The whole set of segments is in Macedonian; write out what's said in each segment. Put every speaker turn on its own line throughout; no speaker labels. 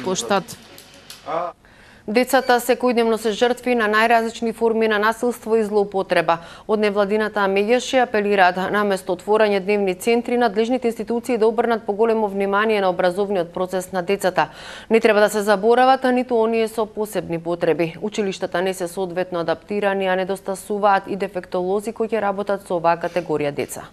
площад. Децата секојдневно се жртви на најразлични форми на насилство и злоупотреба. Од невладината меѓаши апелираат наместо отворање дневни центри, надлежните институции да обрнат поголемо внимание на образовниот процес на децата. Не треба да се заборават ниту оние со посебни потреби. Училиштата не се соодветно адаптирани, а недостасуваат и дефектолози кои ќе работат со оваа категорија деца.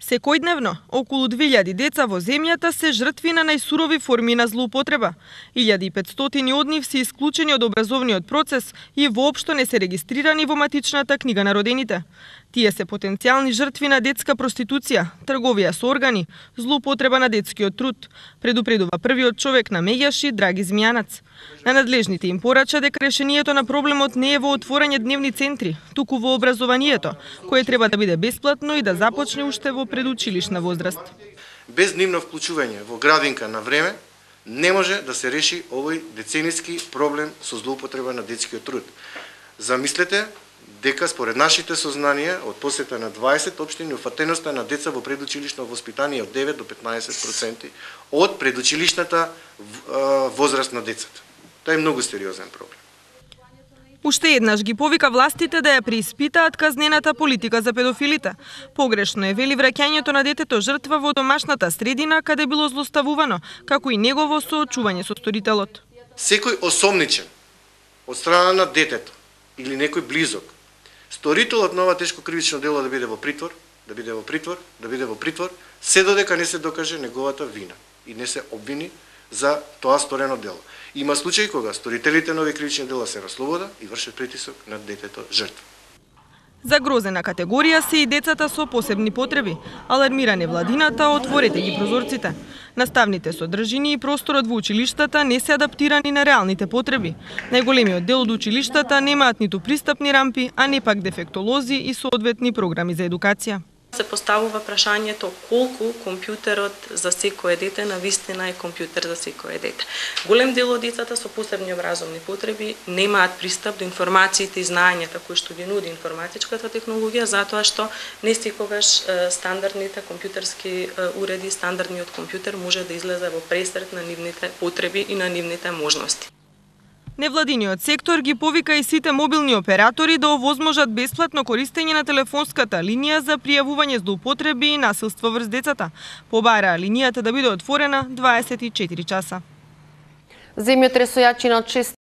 Секојдневно, околу 2000 деца во земјата се жртви на најсурови форми на злоупотреба. 1500 од нив се исклучени од образовниот процес и воопшто не се регистрирани во матичната книга на родените. Тие се потенцијални жртви на детска проституција, трговија со органи, злоупотреба на детскиот труд, предупредува првиот човек на Меѓаши, Драги Змијанац. На надлежните им порача дека решението на проблемот не е во отворање дневни центри, туку во образованието, кое треба да биде бесплатно и да започне уште во предучилишна возраст.
Без нивно вклучување во градинка на време не може да се реши овој децениски проблем со злоупотреба на детскиот труд. Замислете дека според нашите сознанија од посета на 20 општини уфатеноста на деца во предучилишно воспитание од 9 до 15% од предучилишната возраст на децата. Тоа е многу сериозен проблем.
Уште еднаш ги повика властите да ја преиспитаат казнената политика за педофилите. Погрешно е, вели, враќањето на детето жртва во домашната средина каде било злоставувано, како и негово соочување со сторителот.
Секој осомничен од страна на детето или некој близок, сторителот на ова тешко кривично дело да биде во притвор, се додека не се докаже неговата вина и не се обвини за тоа сторено дело. Има случаи кога сторителите на овие кривични дела се на слобода и вршат притисок над детето жртва.
Загрозена категорија се и децата со посебни потреби. Алармира невладината, отворете ги прозорците. Наставните содржини и просторот во училиштата не се адаптирани на реалните потреби. Најголемиот дел од училиштата немаат ниту пристапни рампи, а не пак дефектолози и соодветни програми за едукација.
Се поставува прашањето колку компјутерот за секое дете навистина е компјутер за секое дете. Голем дел од децата со посебни образовни потреби немаат пристап до информациите и знаењата кои што ги нуди информатичката технологија, затоа што не секогаш стандардните компјутерски уреди, стандардниот компјутер може да излезе во пресрет на нивните потреби и на нивните можности.
Невладиниот сектор ги повика и сите мобилни оператори да овозможат бесплатно користење на телефонската линија за пријавување злоупотреби и насилство врз децата. Побара линијата да биде отворена 24 часа.
Земјотресот јачина од 6